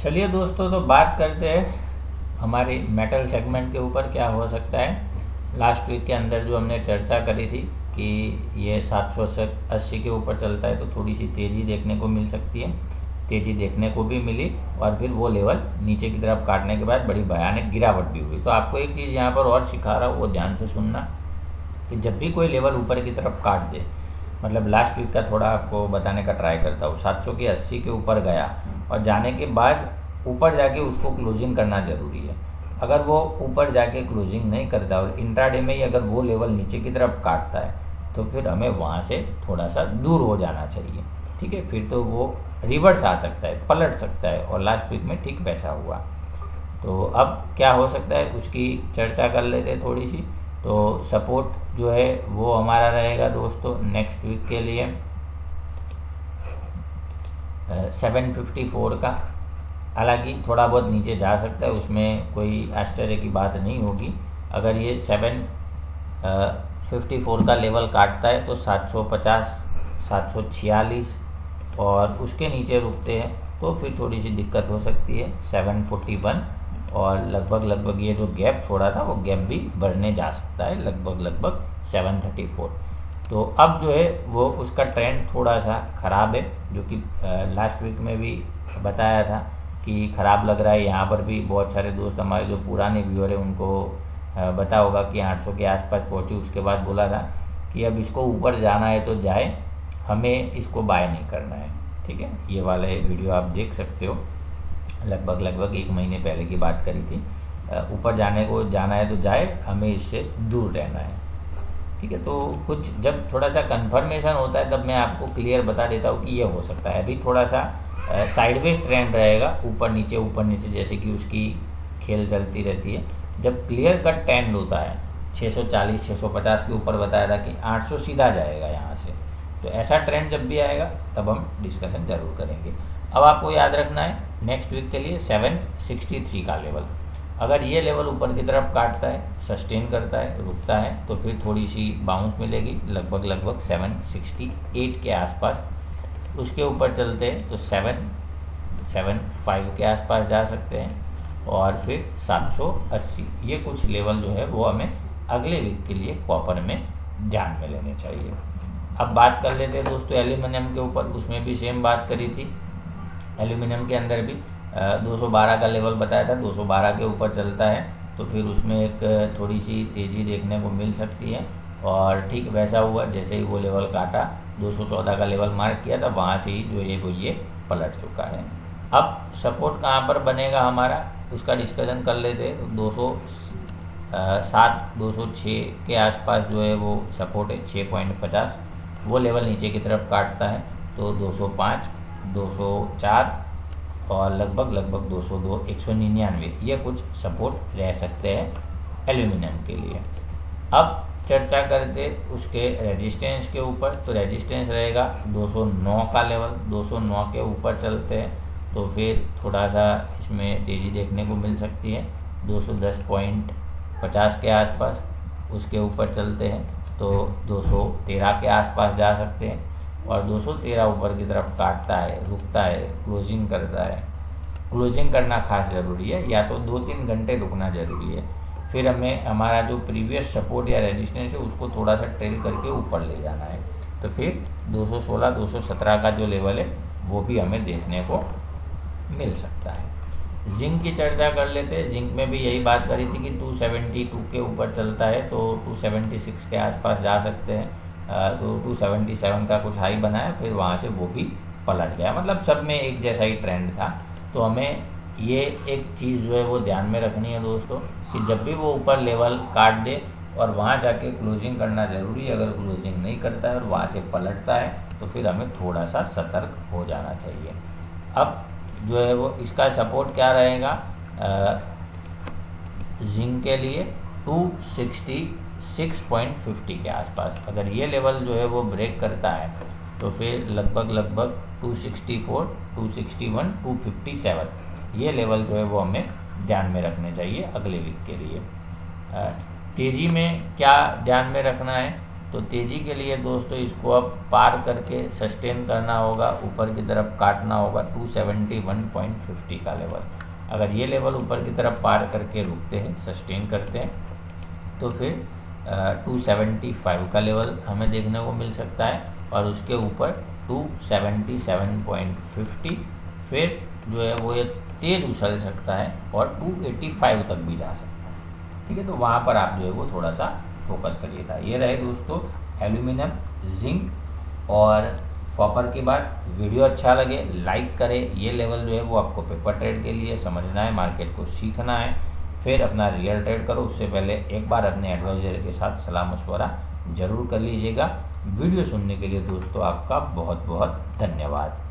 चलिए दोस्तों, तो बात करते हैं हमारी मेटल सेगमेंट के ऊपर क्या हो सकता है। लास्ट वीक के अंदर जो हमने चर्चा करी थी कि ये 780 के ऊपर चलता है तो थोड़ी सी तेज़ी देखने को मिल सकती है। तेज़ी देखने को भी मिली और फिर वो लेवल नीचे की तरफ काटने के बाद बड़ी भयानक गिरावट भी हुई। तो आपको एक चीज़ यहाँ पर और सिखा रहा हूँ, वो ध्यान से सुनना कि जब भी कोई लेवल ऊपर की तरफ काट दे, मतलब लास्ट वीक का थोड़ा आपको बताने का ट्राई करता हूँ। 780 के ऊपर गया और जाने के बाद ऊपर जाके उसको क्लोजिंग करना ज़रूरी है। अगर वो ऊपर जाके क्लोजिंग नहीं करता और इंट्राडे में ही अगर वो लेवल नीचे की तरफ काटता है तो फिर हमें वहाँ से थोड़ा सा दूर हो जाना चाहिए। ठीक है, फिर तो वो रिवर्स आ सकता है, पलट सकता है, और लास्ट वीक में ठीक वैसा हुआ। तो अब क्या हो सकता है उसकी चर्चा कर लेते हैं थोड़ी सी। तो सपोर्ट जो है वो हमारा रहेगा दोस्तों नेक्स्ट वीक के लिए 754 का। हालांकि थोड़ा बहुत नीचे जा सकता है, उसमें कोई आश्चर्य की बात नहीं होगी। अगर ये 754 का लेवल काटता है तो 750, 746 और उसके नीचे रुकते हैं तो फिर थोड़ी सी दिक्कत हो सकती है 741, और लगभग ये जो गैप छोड़ा था वो गैप भी बढ़ने जा सकता है लगभग 734। तो अब जो है वो उसका ट्रेंड थोड़ा सा ख़राब है, जो कि लास्ट वीक में भी बताया था कि ख़राब लग रहा है। यहाँ पर भी बहुत सारे दोस्त हमारे जो पुराने व्यूअर हैं उनको पता होगा कि 800 के आसपास पहुँची, उसके बाद बोला था कि अब इसको ऊपर जाना है तो जाए, हमें इसको बाय नहीं करना है। ठीक है, ये वाले वीडियो आप देख सकते हो, लगभग 1 महीने पहले की बात करी थी। ऊपर जाना है तो जाए, हमें इससे दूर रहना है। ठीक है, तो कुछ जब थोड़ा सा कन्फर्मेशन होता है तब मैं आपको क्लियर बता देता हूँ कि ये हो सकता है। अभी थोड़ा सा साइडवेज ट्रेंड रहेगा, ऊपर नीचे जैसे कि उसकी खेल चलती रहती है। जब क्लियर कट ट्रेंड होता है 640 650 के ऊपर बताया था कि 800 सीधा जाएगा यहाँ से, तो ऐसा ट्रेंड जब भी आएगा तब हम डिस्कशन जरूर करेंगे। अब आपको याद रखना है नेक्स्ट वीक के लिए 763 का लेवल, अगर ये लेवल ऊपर की तरफ काटता है, सस्टेन करता है, रुकता है, तो फिर थोड़ी सी बाउंस मिलेगी लगभग 768 के आसपास। उसके ऊपर चलते हैं तो 775 के आसपास जा सकते हैं, और फिर 780। ये कुछ लेवल जो है वो हमें अगले वीक के लिए कॉपर में ध्यान में लेने चाहिए। अब बात कर लेते हैं दोस्तों एल्यूमिनियम के ऊपर, उसमें भी सेम बात करी थी। एल्यूमिनियम के अंदर भी 212 का लेवल बताया था, 212 के ऊपर चलता है तो फिर उसमें एक थोड़ी सी तेज़ी देखने को मिल सकती है, और ठीक वैसा हुआ जैसे ही वो लेवल काटा, 214 का लेवल मार्क किया था, वहाँ से ही जो है वो ये पलट चुका है। अब सपोर्ट कहाँ पर बनेगा हमारा, उसका डिस्कशन कर लेते हैं। तो 207 206 के आसपास जो है वो सपोर्ट है, 6.50। वो लेवल नीचे की तरफ काटता है तो 205 204 और लगभग 202 199 ये कुछ सपोर्ट रह सकते हैं एल्यूमिनियम के लिए। अब चर्चा करते उसके रेजिस्टेंस के ऊपर, तो रेजिस्टेंस रहेगा 209 का लेवल। 209 के ऊपर चलते हैं तो फिर थोड़ा सा इसमें तेज़ी देखने को मिल सकती है 210.50 के आसपास। उसके ऊपर चलते हैं तो 213 के आसपास जा सकते हैं, और 213 ऊपर की तरफ काटता है, रुकता है, क्लोजिंग करता है। क्लोजिंग करना खास ज़रूरी है, या तो 2-3 घंटे रुकना ज़रूरी है। फिर हमें हमारा जो प्रीवियस सपोर्ट या रेजिस्टेंस है उसको थोड़ा सा ट्रेल करके ऊपर ले जाना है, तो फिर 216 217 का जो लेवल है वो भी हमें देखने को मिल सकता है। जिंक की चर्चा कर लेते हैं। जिंक में भी यही बात करी थी कि 272 के ऊपर चलता है तो 276 के आसपास जा सकते हैं। तो 277 का कुछ हाई बनाया, फिर वहाँ से वो भी पलट गया। मतलब सब में एक जैसा ही ट्रेंड था। तो हमें ये एक चीज़ जो है वो ध्यान में रखनी है दोस्तों कि जब भी वो ऊपर लेवल काट दे और वहाँ जाके क्लोजिंग करना ज़रूरी है। अगर क्लोजिंग नहीं करता है और वहाँ से पलटता है तो फिर हमें थोड़ा सा सतर्क हो जाना चाहिए। अब जो है वो इसका सपोर्ट क्या रहेगा जिंक के लिए 266.50 के आसपास। अगर ये लेवल जो है वो ब्रेक करता है तो फिर लगभग 264 261 257 ये लेवल जो है वो हमें ध्यान में रखने चाहिए अगले वीक के लिए। तेज़ी में क्या ध्यान में रखना है, तो तेज़ी के लिए दोस्तों इसको अब पार करके सस्टेन करना होगा, ऊपर की तरफ काटना होगा 271.50 का लेवल। अगर ये लेवल ऊपर की तरफ पार करके रुकते हैं, सस्टेन करते हैं, तो फिर 275 का लेवल हमें देखने को मिल सकता है और उसके ऊपर 277.50, फिर जो है वो ये तेज़ उछल सकता है और 285 तक भी जा सकता है। ठीक है, तो वहाँ पर आप जो है वो थोड़ा सा फोकस करिएगा। ये रहे दोस्तों एल्यूमिनियम, जिंक और कॉपर की बात। वीडियो अच्छा लगे लाइक करें। ये लेवल जो है वो आपको पेपर ट्रेड के लिए समझना है, मार्केट को सीखना है, फिर अपना रियल ट्रेड करो। उससे पहले एक बार अपने एडवाइजर के साथ सलाह मशवरा जरूर कर लीजिएगा। वीडियो सुनने के लिए दोस्तों आपका बहुत बहुत धन्यवाद।